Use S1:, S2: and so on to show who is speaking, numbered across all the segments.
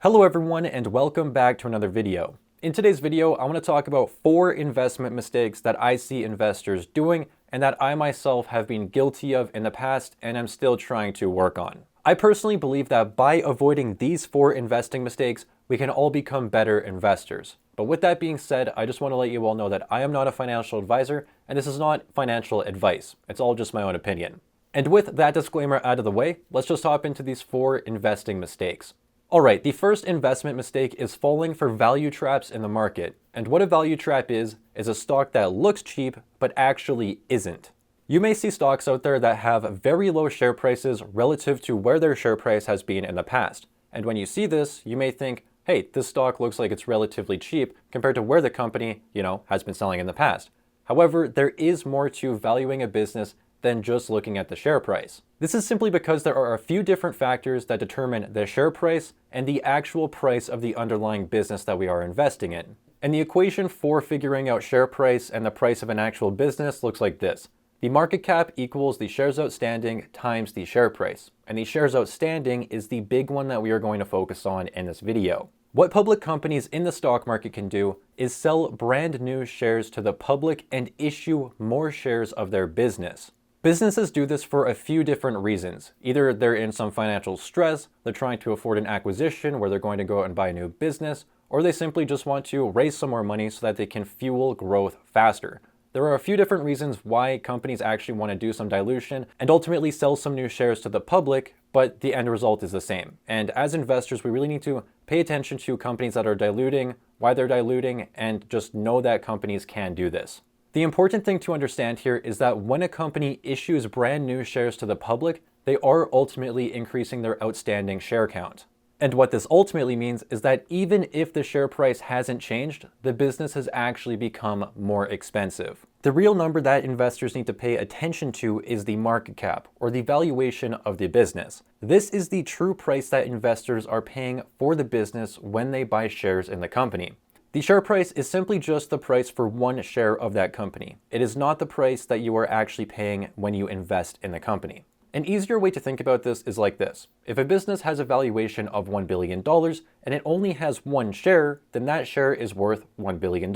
S1: Hello everyone and welcome back to another video. In today's video, I want to talk about 4 investment mistakes that I see investors doing and that I myself have been guilty of in the past and I'm still trying to work on. I personally believe that by avoiding these 4 investing mistakes, we can all become better investors. But with that being said, I just want to let you all know that I am not a financial advisor and this is not financial advice. It's all just my own opinion. And with that disclaimer out of the way, let's just hop into these 4 investing mistakes. Alright, the first investment mistake is falling for value traps in the market. And what a value trap is a stock that looks cheap but actually isn't. You may see stocks out there that have very low share prices relative to where their share price has been in the past. And when you see this, you may think, hey, this stock looks like it's relatively cheap compared to where the company, has been selling in the past. However, there is more to valuing a business than just looking at the share price. This is simply because there are a few different factors that determine the share price and the actual price of the underlying business that we are investing in. And the equation for figuring out share price and the price of an actual business looks like this. The market cap equals the shares outstanding times the share price. And the shares outstanding is the big one that we are going to focus on in this video. What public companies in the stock market can do is sell brand new shares to the public and issue more shares of their business. Businesses do this for a few different reasons. Either they're in some financial stress, they're trying to afford an acquisition where they're going to go out and buy a new business, or they simply just want to raise some more money so that they can fuel growth faster. There are a few different reasons why companies actually want to do some dilution and ultimately sell some new shares to the public, but the end result is the same. And as investors, we really need to pay attention to companies that are diluting, why they're diluting, and just know that companies can do this. The important thing to understand here is that when a company issues brand new shares to the public, they are ultimately increasing their outstanding share count. And what this ultimately means is that even if the share price hasn't changed, the business has actually become more expensive. The real number that investors need to pay attention to is the market cap, or the valuation of the business. This is the true price that investors are paying for the business when they buy shares in the company. The share price is simply just the price for one share of that company. It is not the price that you are actually paying when you invest in the company. An easier way to think about this is like this. If a business has a valuation of $1 billion and it only has one share, then that share is worth $1 billion.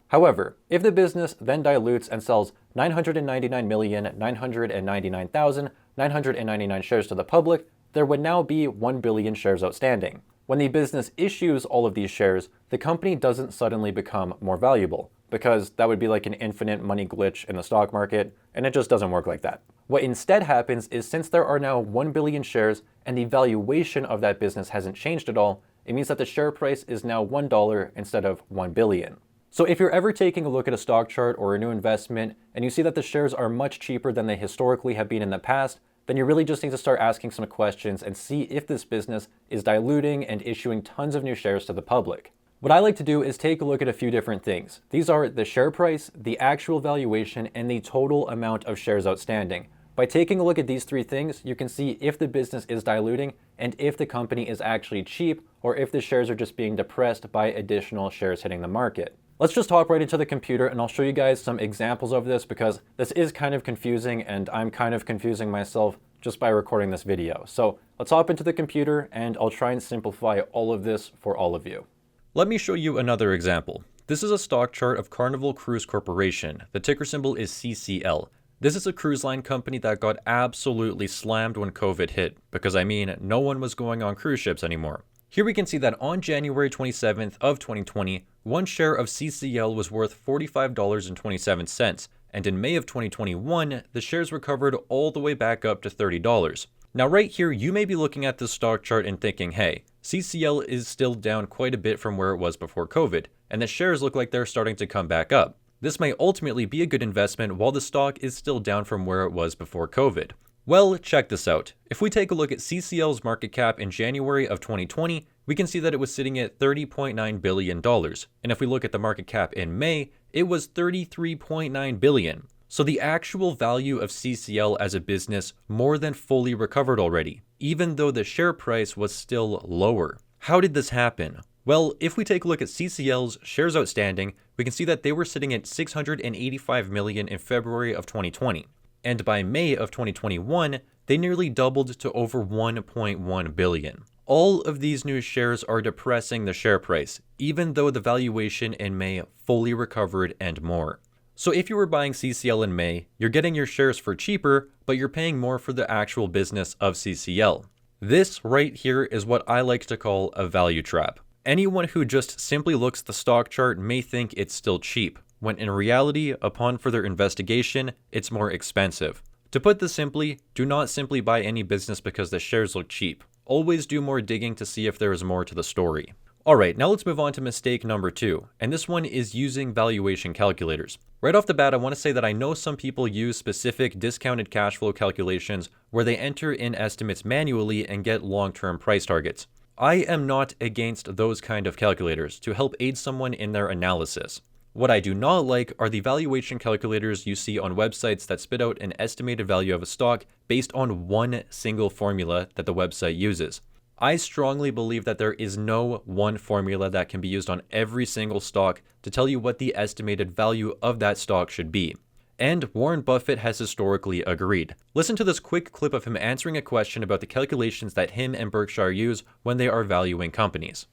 S1: However, if the business then dilutes and sells 999,999,999 shares to the public, there would now be 1 billion shares outstanding. When the business issues all of these shares, the company doesn't suddenly become more valuable, because that would be like an infinite money glitch in the stock market, and it just doesn't work like that. What instead happens is since there are now 1 billion shares and the valuation of that business hasn't changed at all, it means that the share price is now $1 instead of 1 billion. So if you're ever taking a look at a stock chart or a new investment and you see that the shares are much cheaper than they historically have been in the past, then you really just need to start asking some questions and see if this business is diluting and issuing tons of new shares to the public. What I like to do is take a look at a few different things. These are the share price, the actual valuation, and the total amount of shares outstanding. By taking a look at these 3 things, you can see if the business is diluting and if the company is actually cheap or if the shares are just being depressed by additional shares hitting the market. Let's just hop right into the computer and I'll show you guys some examples of this because this is kind of confusing and I'm kind of confusing myself just by recording this video. So let's hop into the computer and I'll try and simplify all of this for all of you. Let me show you another example. This is a stock chart of Carnival Cruise Corporation. The ticker symbol is CCL. This is a cruise line company that got absolutely slammed when COVID hit because no one was going on cruise ships anymore. Here we can see that on January 27th of 2020, one share of CCL was worth $45.27, and in May of 2021, the shares recovered all the way back up to $30. Now right here, you may be looking at this stock chart and thinking, hey, CCL is still down quite a bit from where it was before COVID, and the shares look like they're starting to come back up. This may ultimately be a good investment while the stock is still down from where it was before COVID. Well, check this out. If we take a look at CCL's market cap in January of 2020, we can see that it was sitting at $30.9 billion. And if we look at the market cap in May, it was $33.9 billion. So the actual value of CCL as a business more than fully recovered already, even though the share price was still lower. How did this happen? Well, if we take a look at CCL's shares outstanding, we can see that they were sitting at 685 million in February of 2020. And by May of 2021, they nearly doubled to over 1.1 billion. All of these new shares are depressing the share price, even though the valuation in May fully recovered and more. So if you were buying CCL in May, you're getting your shares for cheaper, but you're paying more for the actual business of CCL. This right here is what I like to call a value trap. Anyone who just simply looks at the stock chart may think it's still cheap, when in reality, upon further investigation, it's more expensive. To put this simply, do not simply buy any business because the shares look cheap. Always do more digging to see if there is more to the story. Alright, now let's move on to mistake number 2, and this one is using valuation calculators. Right off the bat, I want to say that I know some people use specific discounted cash flow calculations where they enter in estimates manually and get long-term price targets. I am not against those kind of calculators to help aid someone in their analysis. What I do not like are the valuation calculators you see on websites that spit out an estimated value of a stock based on one single formula that the website uses. I strongly believe that there is no one formula that can be used on every single stock to tell you what the estimated value of that stock should be. And Warren Buffett has historically agreed. Listen to this quick clip of him answering a question about the calculations that him and Berkshire use when they are valuing companies.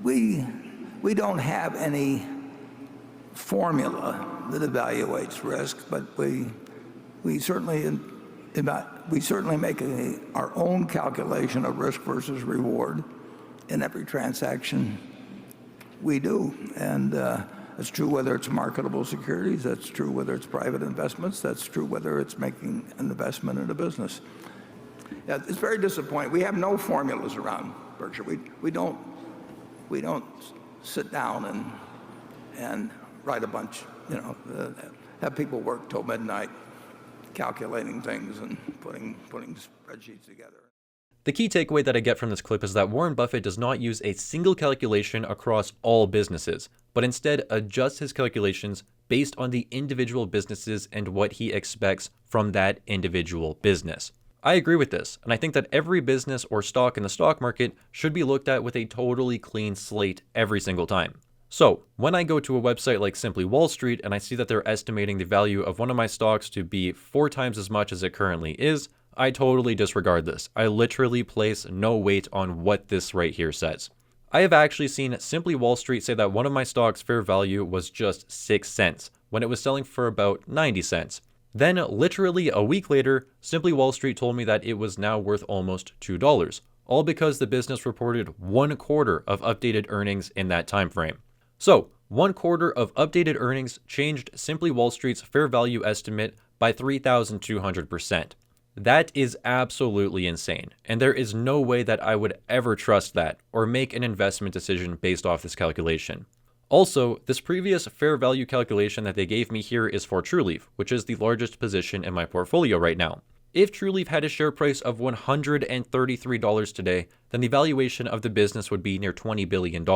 S2: We don't have any formula that evaluates risk, but we certainly make our own calculation of risk versus reward in every transaction we do. And that's true whether it's marketable securities, that's true whether it's private investments, that's true whether it's making an investment in a business. Yeah, it's very disappointing. We have no formulas around Berkshire. We don't sit down and write a bunch, have people work till midnight calculating things and putting spreadsheets together.
S1: The key takeaway that I get from this clip is that Warren Buffett does not use a single calculation across all businesses, but instead adjusts his calculations based on the individual businesses and what he expects from that individual business. I agree with this, and I think that every business or stock in the stock market should be looked at with a totally clean slate every single time. So, when I go to a website like Simply Wall Street and I see that they're estimating the value of one of my stocks to be 4 times as much as it currently is, I totally disregard this. I literally place no weight on what this right here says. I have actually seen Simply Wall Street say that one of my stocks' fair value was just 6 cents, when it was selling for about 90 cents. Then, literally a week later, Simply Wall Street told me that it was now worth almost $2, all because the business reported 1/4 of updated earnings in that time frame. So, 1/4 of updated earnings changed Simply Wall Street's fair value estimate by 3,200%. That is absolutely insane, and there is no way that I would ever trust that or make an investment decision based off this calculation. Also, this previous fair value calculation that they gave me here is for TrueLeaf, which is the largest position in my portfolio right now. If TrueLeaf had a share price of $133 today, then the valuation of the business would be near $20 billion,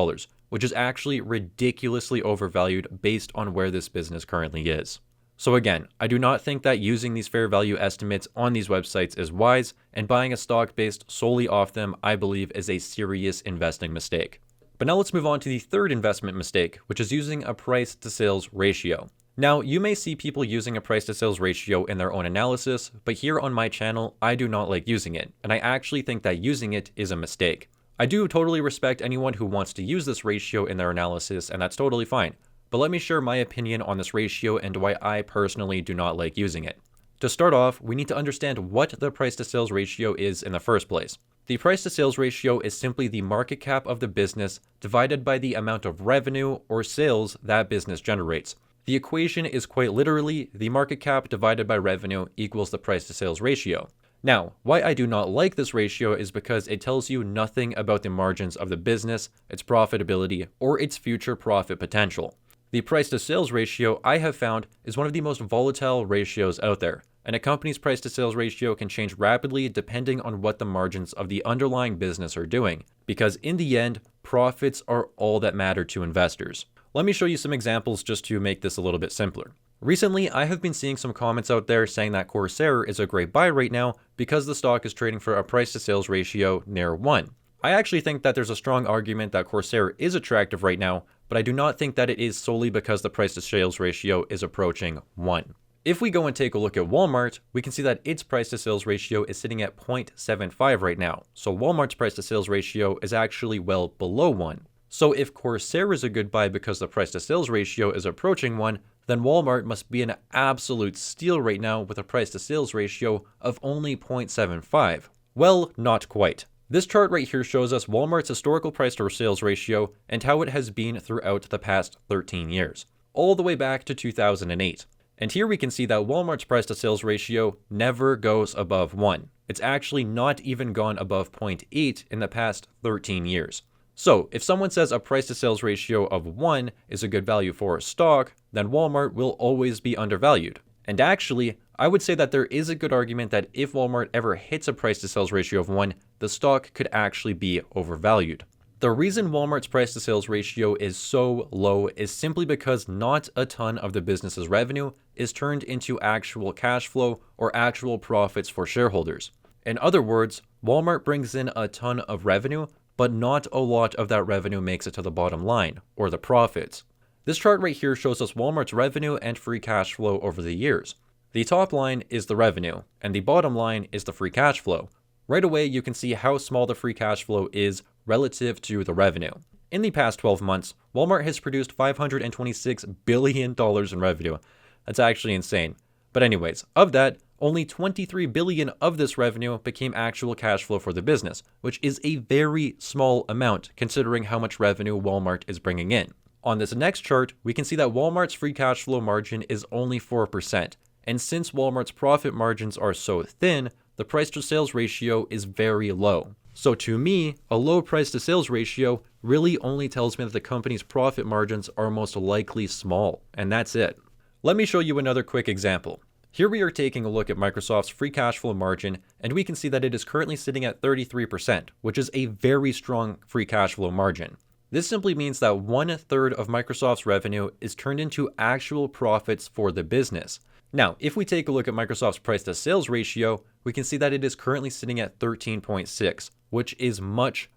S1: which is actually ridiculously overvalued based on where this business currently is. So again, I do not think that using these fair value estimates on these websites is wise, and buying a stock based solely off them, I believe, is a serious investing mistake. But now let's move on to the third investment mistake, which is using a price to sales ratio. Now, you may see people using a price to sales ratio in their own analysis, but here on my channel, I do not like using it, and I actually think that using it is a mistake. I do totally respect anyone who wants to use this ratio in their analysis, and that's totally fine. But let me share my opinion on this ratio and why I personally do not like using it. To start off, we need to understand what the price to sales ratio is in the first place. The price to sales ratio is simply the market cap of the business divided by the amount of revenue or sales that business generates. The equation is quite literally the market cap divided by revenue equals the price to sales ratio. Now, why I do not like this ratio is because it tells you nothing about the margins of the business, its profitability, or its future profit potential. The price to sales ratio, I have found, is one of the most volatile ratios out there, and a company's price to sales ratio can change rapidly depending on what the margins of the underlying business are doing, because in the end, profits are all that matter to investors. Let me show you some examples just to make this a little bit simpler. Recently, I have been seeing some comments out there saying that Corsair is a great buy right now because the stock is trading for a price to sales ratio near 1. I actually think that there's a strong argument that Corsair is attractive right now, but I do not think that it is solely because the price to sales ratio is approaching 1. If we go and take a look at Walmart, we can see that its price to sales ratio is sitting at 0.75 right now. So Walmart's price to sales ratio is actually well below 1. So if Corsair is a good buy because the price to sales ratio is approaching 1, then Walmart must be an absolute steal right now with a price to sales ratio of only 0.75. Well, not quite. This chart right here shows us Walmart's historical price to sales ratio and how it has been throughout the past 13 years, all the way back to 2008. And here we can see that Walmart's price to sales ratio never goes above 1. It's actually not even gone above 0.8 in the past 13 years. So if someone says a price to sales ratio of 1 is a good value for a stock, then Walmart will always be undervalued. And actually, I would say that there is a good argument that if Walmart ever hits a price to sales ratio of 1, the stock could actually be overvalued. The reason Walmart's price to sales ratio is so low is simply because not a ton of the business's revenue is turned into actual cash flow or actual profits for shareholders. In other words, Walmart brings in a ton of revenue, but not a lot of that revenue makes it to the bottom line, or the profits. This chart right here shows us Walmart's revenue and free cash flow over the years. The top line is the revenue, and the bottom line is the free cash flow. Right away, you can see how small the free cash flow is relative to the revenue. In the past 12 months, Walmart has produced $526 billion in revenue. That's actually insane. But anyways, of that, only $23 billion of this revenue became actual cash flow for the business, which is a very small amount considering how much revenue Walmart is bringing in. On this next chart, we can see that Walmart's free cash flow margin is only 4%. And since Walmart's profit margins are so thin, the price to sales ratio is very low. So to me, a low price to sales ratio really only tells me that the company's profit margins are most likely small, and that's it. Let me show you another quick example. Here we are taking a look at Microsoft's free cash flow margin, and we can see that it is currently sitting at 33%, which is a very strong free cash flow margin. This simply means that 1/3 of Microsoft's revenue is turned into actual profits for the business. Now, if we take a look at Microsoft's price to sales ratio, we can see that it is currently sitting at 13.6, which is much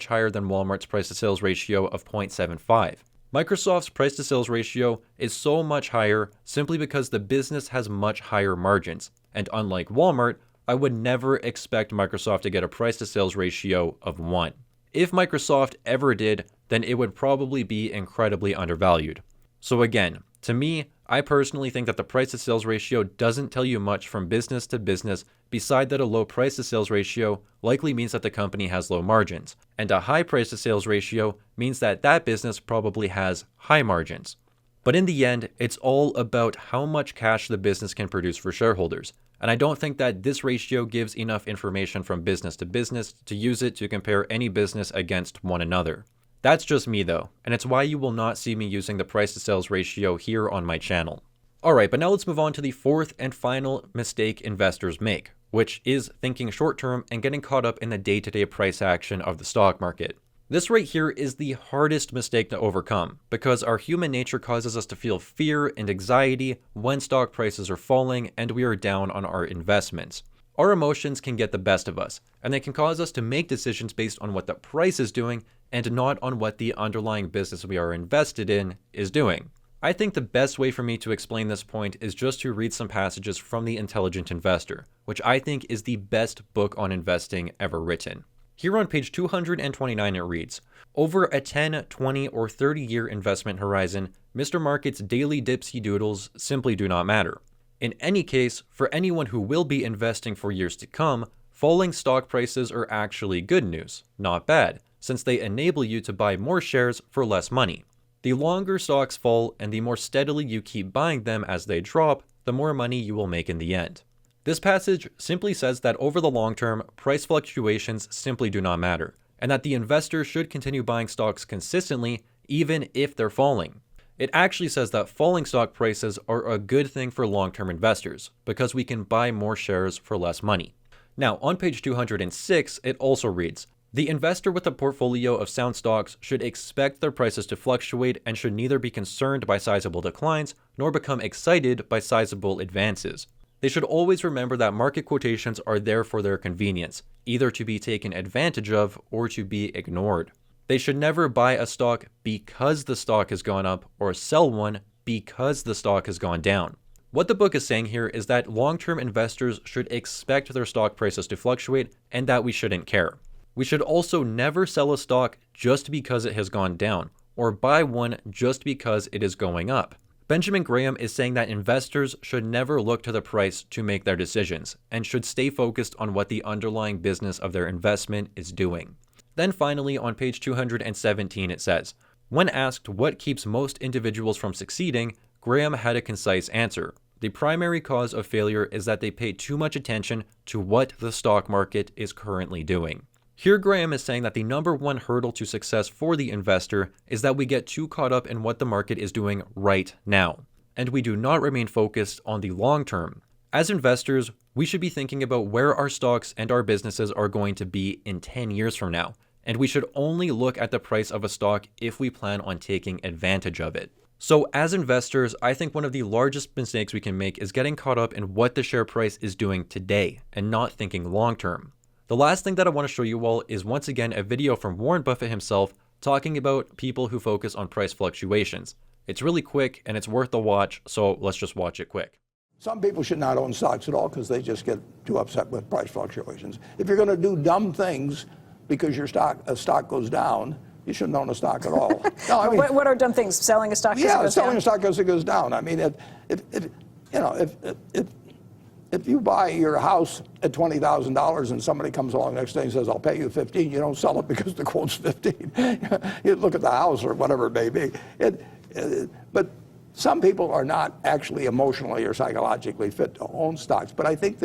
S1: higher than Walmart's price to sales ratio of 0.75. Microsoft's price to sales ratio is so much higher simply because the business has much higher margins. And unlike Walmart, I would never expect Microsoft to get a price to sales ratio of 1. If Microsoft ever did, then it would probably be incredibly undervalued. So again, to me, I personally think that the price to sales ratio doesn't tell you much from business to business, beside that a low price to sales ratio likely means that the company has low margins, and a high price to sales ratio means that that business probably has high margins. But in the end, it's all about how much cash the business can produce for shareholders, and I don't think that this ratio gives enough information from business to business to use it to compare any business against one another. That's just me though, and it's why you will not see me using the price to sales ratio here on my channel. Alright, but now let's move on to the fourth and final mistake investors make, which is thinking short term and getting caught up in the day-to-day price action of the stock market. This right here is the hardest mistake to overcome because our human nature causes us to feel fear and anxiety when stock prices are falling and we are down on our investments. Our emotions can get the best of us, and they can cause us to make decisions based on what the price is doing and not on what the underlying business we are invested in is doing. I think the best way for me to explain this point is just to read some passages from The Intelligent Investor, which I think is the best book on investing ever written. Here on page 229 it reads, "Over a 10, 20, or 30-year investment horizon, Mr. Market's daily dipsy doodles simply do not matter. In any case, for anyone who will be investing for years to come, falling stock prices are actually good news, not bad, since they enable you to buy more shares for less money. The longer stocks fall and the more steadily you keep buying them as they drop, the more money you will make in the end." This passage simply says that over the long term, price fluctuations simply do not matter, and that the investor should continue buying stocks consistently even if they're falling. It actually says that falling stock prices are a good thing for long-term investors because we can buy more shares for less money. Now, on page 206, it also reads, "The investor with a portfolio of sound stocks should expect their prices to fluctuate and should neither be concerned by sizable declines nor become excited by sizable advances. They should always remember that market quotations are there for their convenience, either to be taken advantage of or to be ignored. They should never buy a stock because the stock has gone up or sell one because the stock has gone down. What the book is saying here is that long-term investors should expect their stock prices to fluctuate and that we shouldn't care. We should also never sell a stock just because it has gone down, or buy one just because it is going up. Benjamin Graham is saying that investors should never look to the price to make their decisions, and should stay focused on what the underlying business of their investment is doing. Then finally, on page 217, it says, when asked what keeps most individuals from succeeding, Graham had a concise answer. The primary cause of failure is that they pay too much attention to what the stock market is currently doing. Here Graham is saying that the number one hurdle to success for the investor is that we get too caught up in what the market is doing right now, and we do not remain focused on the long term. As investors, we should be thinking about where our stocks and our businesses are going to be in 10 years from now, and we should only look at the price of a stock if we plan on taking advantage of it. So as investors, I think one of the largest mistakes we can make is getting caught up in what the share price is doing today and not thinking long term. The last thing that I want to show you all is once again a video from Warren Buffett himself talking about people who focus on price fluctuations. It's really quick and it's worth the watch, so let's just watch it quick.
S2: Some people should not own stocks at all because they just get too upset with price fluctuations. If you're going to do dumb things because a stock goes down, you shouldn't own a stock at all. No, I mean,
S3: what are dumb things? Selling a stock because it goes
S2: selling
S3: down?
S2: a stock because it goes down. I mean, if you buy your house at $20,000 and somebody comes along next day and says, I'll pay you 15, you don't sell it because the quote's 15. You look at the house or whatever it may be. But some people are not actually emotionally or psychologically fit to own stocks. But I think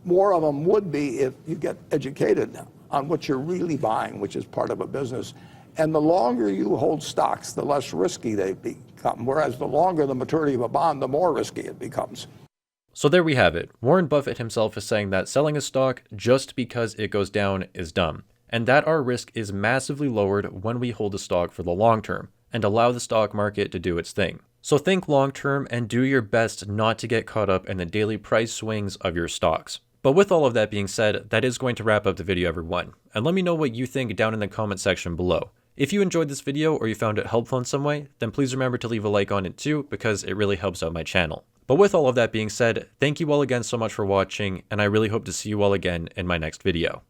S2: more of them would be if you get educated on what you're really buying, which is part of a business. And the longer you hold stocks, the less risky they become. Whereas the longer the maturity of a bond, the more risky it becomes.
S1: So there we have it. Warren Buffett himself is saying that selling a stock just because it goes down is dumb, and that our risk is massively lowered when we hold a stock for the long term and allow the stock market to do its thing. So think long term and do your best not to get caught up in the daily price swings of your stocks. But with all of that being said, that is going to wrap up the video, everyone. And let me know what you think down in the comment section below. If you enjoyed this video or you found it helpful in some way, then please remember to leave a like on it too, because it really helps out my channel. But with all of that being said, thank you all again so much for watching, and I really hope to see you all again in my next video.